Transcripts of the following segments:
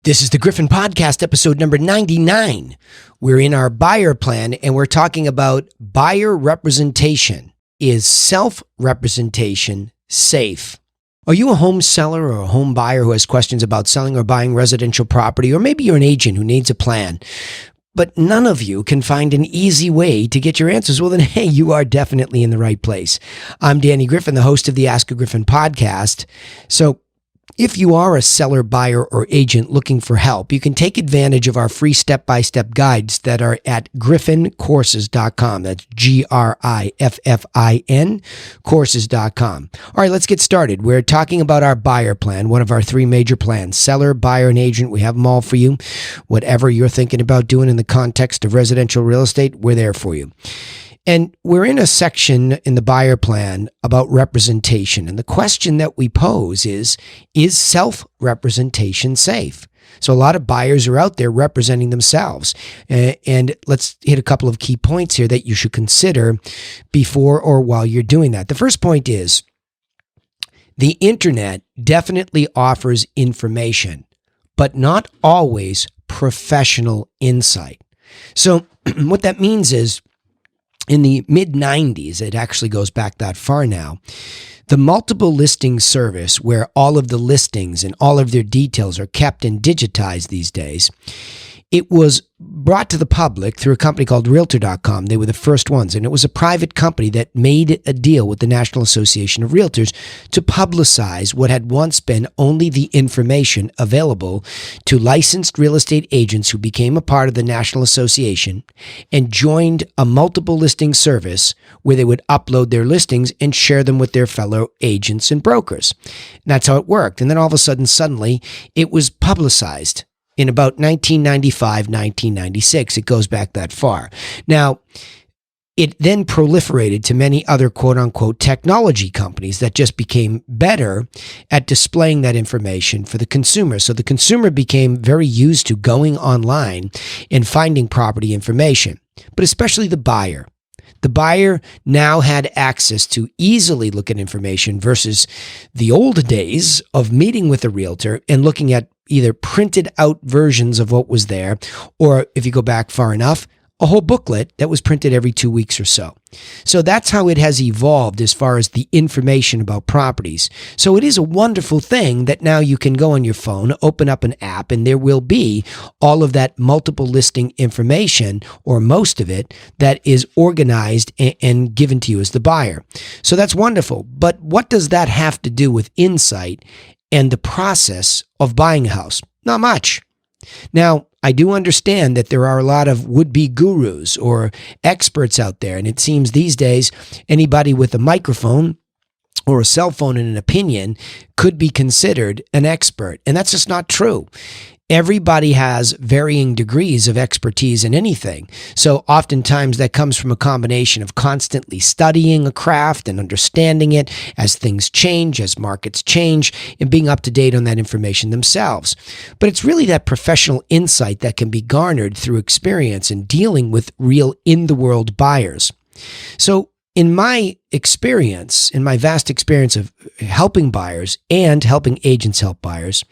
This is the Griffin Podcast, episode number 99. We're in our buyer plan, and we're talking about buyer representation. Is self-representation safe? Are you a home seller or a home buyer who has questions about selling or buying residential property? Or maybe you're an agent who needs a plan, but none of you can find an easy way to get your answers. Well, then, hey, you are definitely in the right place. I'm Danny Griffin, the host of the Ask-A-Griffin podcast. So, if you are a seller, buyer, or agent looking for help, you can take advantage of our free step-by-step guides that are at griffincourses.com. That's Griffin courses.com. All right, let's get started. We're talking about our buyer plan, one of our three major plans: seller, buyer, and agent. We have them all for you. Whatever you're thinking about doing in the context of residential real estate, we're there for you. And we're in a section in the buyer plan about representation. And the question that we pose is self-representation safe? So a lot of buyers are out there representing themselves. And let's hit a couple of key points here that you should consider before or while you're doing that. The first point is the internet definitely offers information, but not always professional insight. So what that means is, in the mid-90s, it actually goes back that far now, the multiple listing service, where all of the listings and all of their details are kept and digitized these days, it was brought to the public through a company called Realtor.com. They were the first ones, and it was a private company that made a deal with the National Association of Realtors to publicize what had once been only the information available to licensed real estate agents who became a part of the National Association and joined a multiple listing service where they would upload their listings and share them with their fellow agents and brokers. And that's how it worked. And then all of a sudden, suddenly, it was publicized. In about 1995, 1996, it goes back that far. Now, it then proliferated to many other quote-unquote technology companies that just became better at displaying that information for the consumer. So the consumer became very used to going online and finding property information, but especially the buyer. The buyer now had access to easily look at information versus the old days of meeting with a realtor and looking at either printed out versions of what was there, or if you go back far enough, a whole booklet that was printed every 2 weeks or so. So that's how it has evolved as far as the information about properties. So it is a wonderful thing that now you can go on your phone, open up an app, and there will be all of that multiple listing information, or most of it, that is organized and given to you as the buyer. So that's wonderful. But what does that have to do with insight and the process of buying a house? Not much. Now, I do understand that there are a lot of would-be gurus or experts out there, and it seems these days anybody with a microphone or a cell phone and an opinion could be considered an expert, and that's just not true. Everybody has varying degrees of expertise in anything. So oftentimes that comes from a combination of constantly studying a craft and understanding it as things change, as markets change, and being up to date on that information themselves. But it's really that professional insight that can be garnered through experience in dealing with real in-the-world buyers. So in my experience, in my vast experience of helping buyers and helping agents help buyers,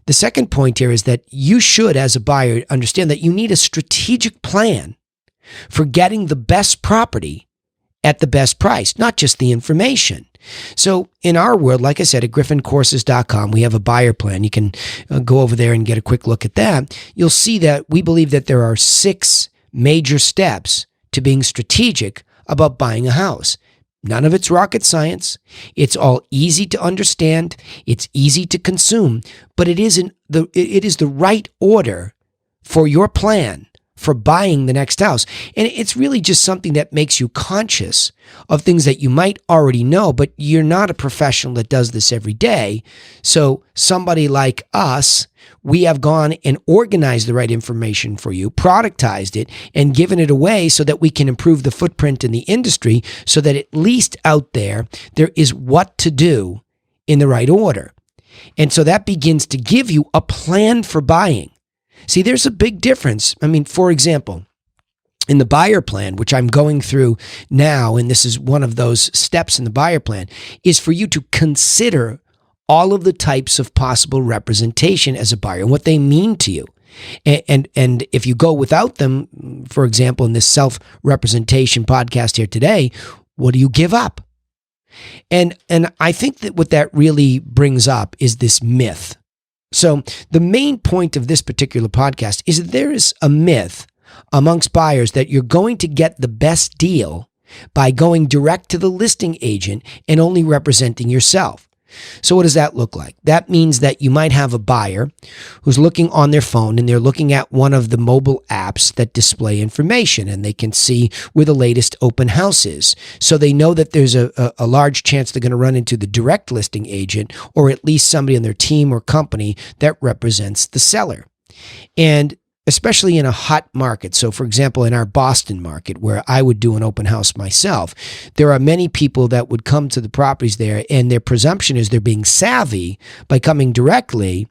the second point here is that you should, as a buyer, understand that you need a strategic plan for getting the best property at the best price, not just the information. So in our world, like I said, at griffincourses.com, we have a buyer plan. You can go over there and get a quick look at that. You'll see that we believe that there are 6 major steps to being strategic about buying a house. None of it's rocket science. It's all easy to understand. It's easy to consume, but it is the right order for your plan for buying the next house. And it's really just something that makes you conscious of things that you might already know, but you're not a professional that does this every day. So somebody like us, we have gone and organized the right information for you, productized it, and given it away so that we can improve the footprint in the industry so that at least out there is what to do in the right order. And so that begins to give you a plan for buying. See, there's a big difference. I mean, for example, in the buyer plan, which I'm going through now, and this is one of those steps in the buyer plan, is for you to consider all of the types of possible representation as a buyer and what they mean to you. And if you go without them, for example, in this self-representation podcast here today, what do you give up? And I think that what that really brings up is this myth. So the main point of this particular podcast is that there is a myth amongst buyers that you're going to get the best deal by going direct to the listing agent and only representing yourself. So what does that look like? That means that you might have a buyer who's looking on their phone and they're looking at one of the mobile apps that display information, and they can see where the latest open house is. So they know that there's a large chance they're going to run into the direct listing agent, or at least somebody on their team or company that represents the seller. And especially in a hot market. So for example, in our Boston market, where I would do an open house myself, there are many people that would come to the properties there, and their presumption is they're being savvy by coming directly,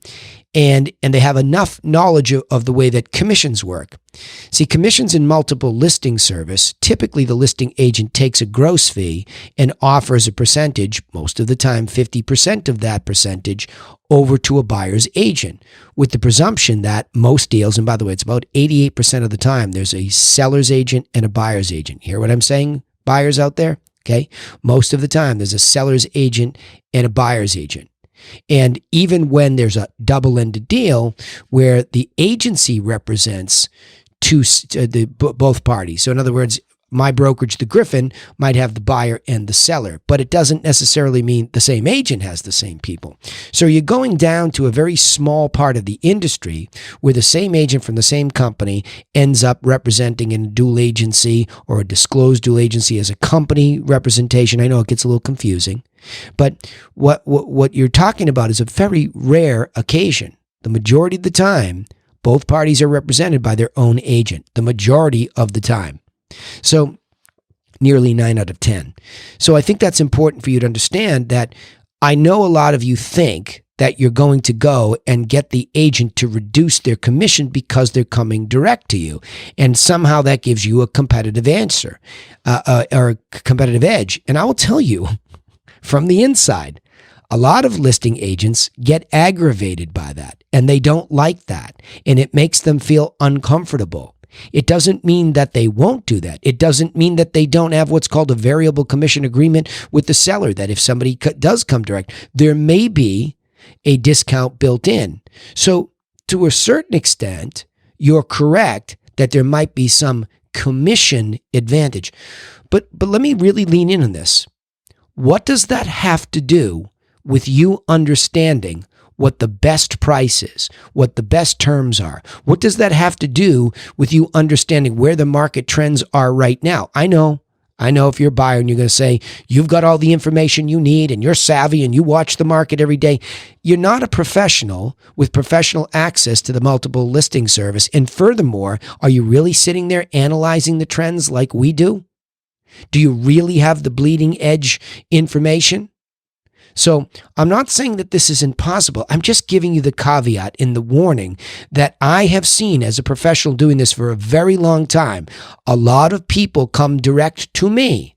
and they have enough knowledge of the way that commissions work. See, commissions in multiple listing service, typically the listing agent takes a gross fee and offers a percentage, most of the time 50% of that percentage, over to a buyer's agent, with the presumption that most deals, and by the way, it's about 88% of the time, there's a seller's agent and a buyer's agent. Hear what I'm saying, buyers out there? Okay. Most of the time, there's a seller's agent and a buyer's agent. And even when there's a double-ended deal where the agency represents both parties. So in other words, my brokerage, the Griffin, might have the buyer and the seller, but it doesn't necessarily mean the same agent has the same people. So you're going down to a very small part of the industry where the same agent from the same company ends up representing in a dual agency or a disclosed dual agency as a company representation. I know it gets a little confusing, but what you're talking about is a very rare occasion. The majority of the time, both parties are represented by their own agent, the majority of the time. So nearly 9 out of 10. So I think that's important for you to understand that I know a lot of you think that you're going to go and get the agent to reduce their commission because they're coming direct to you. And somehow that gives you a competitive answer or a competitive edge. And I will tell you from the inside, a lot of listing agents get aggravated by that, and they don't like that. And it makes them feel uncomfortable. It doesn't mean that they won't do that. It doesn't mean that they don't have what's called a variable commission agreement with the seller, that if somebody does come direct, there may be a discount built in. So to a certain extent, you're correct that there might be some commission advantage. But let me really lean in on this. What does that have to do with you understanding what the best price is, what the best terms are? What does that have to do with you understanding where the market trends are right now? I know if you're a buyer and you're going to say, you've got all the information you need and you're savvy and you watch the market every day. You're not a professional with professional access to the multiple listing service. And furthermore, are you really sitting there analyzing the trends like we do? Do you really have the bleeding edge information? So I'm not saying that this is impossible. I'm just giving you the caveat in the warning that I have seen as a professional doing this for a very long time. A lot of people come direct to me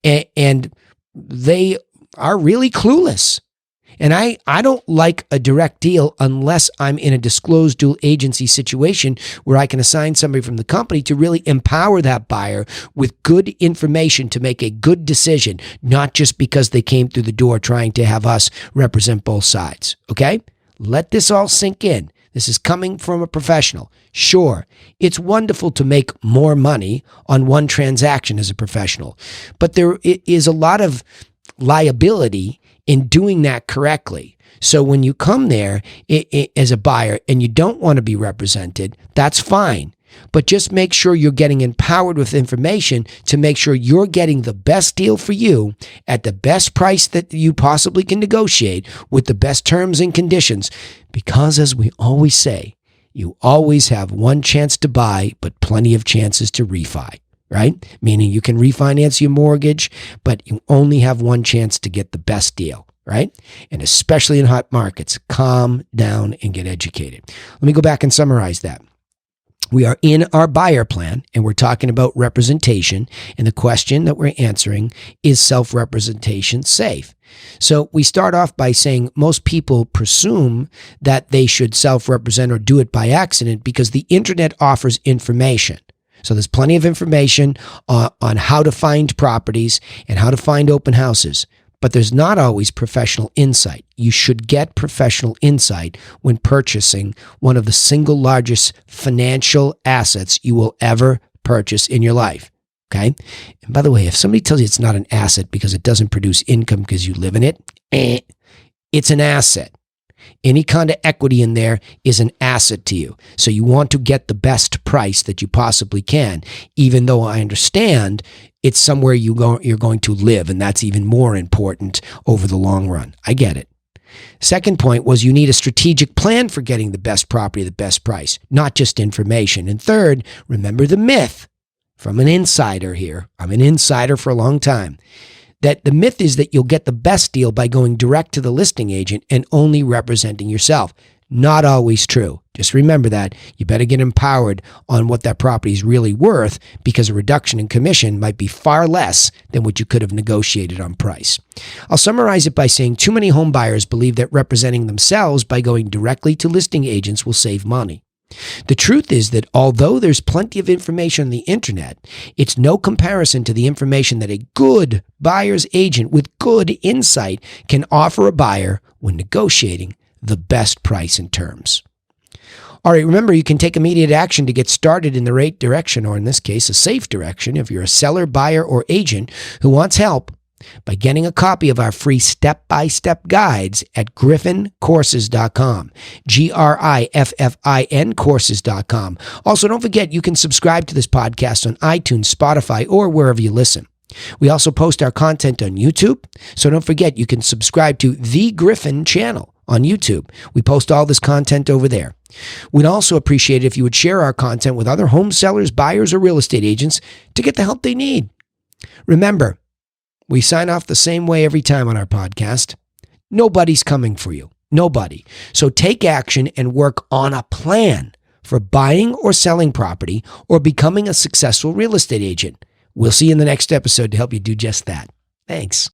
and they are really clueless. And I don't like a direct deal unless I'm in a disclosed dual agency situation where I can assign somebody from the company to really empower that buyer with good information to make a good decision, not just because they came through the door trying to have us represent both sides. Okay? Let this all sink in. This is coming from a professional. Sure, it's wonderful to make more money on one transaction as a professional, but there is a lot of liability in doing that correctly. So when you come there as a buyer and you don't want to be represented, that's fine. But just make sure you're getting empowered with information to make sure you're getting the best deal for you at the best price that you possibly can negotiate with the best terms and conditions. Because as we always say, you always have one chance to buy, but plenty of chances to refi. Right? Meaning you can refinance your mortgage, but you only have one chance to get the best deal, right? And especially in hot markets, calm down and get educated. Let me go back and summarize that. We are in our buyer plan and we're talking about representation. And the question that we're answering is self-representation safe? So we start off by saying most people presume that they should self-represent or do it by accident because the internet offers information. So there's plenty of information on how to find properties and how to find open houses. But there's not always professional insight. You should get professional insight when purchasing one of the single largest financial assets you will ever purchase in your life. Okay? And by the way, if somebody tells you it's not an asset because it doesn't produce income because you live in it, it's an asset. Any kind of equity in there is an asset to you. So you want to get the best price that you possibly can, even though I understand it's somewhere you're going to live, and that's even more important over the long run. I get it. Second point was you need a strategic plan for getting the best property, the best price, not just information. And third, remember the myth from an insider here. I'm an insider for a long time. That the myth is that you'll get the best deal by going direct to the listing agent and only representing yourself. Not always true. Just remember that. You better get empowered on what that property is really worth because a reduction in commission might be far less than what you could have negotiated on price. I'll summarize it by saying too many home buyers believe that representing themselves by going directly to listing agents will save money. The truth is that although there's plenty of information on the internet, it's no comparison to the information that a good buyer's agent with good insight can offer a buyer when negotiating the best price and terms. All right, remember, you can take immediate action to get started in the right direction, or in this case, a safe direction, if you're a seller, buyer, or agent who wants help, by getting a copy of our free step-by-step guides at griffincourses.com, Griffin courses.com. Also, don't forget, you can subscribe to this podcast on iTunes, Spotify, or wherever you listen. We also post our content on YouTube, so don't forget, you can subscribe to The Griffin channel on YouTube. We post all this content over there. We'd also appreciate it if you would share our content with other home sellers, buyers, or real estate agents to get the help they need. Remember, we sign off the same way every time on our podcast. Nobody's coming for you. Nobody. So take action and work on a plan for buying or selling property or becoming a successful real estate agent. We'll see you in the next episode to help you do just that. Thanks.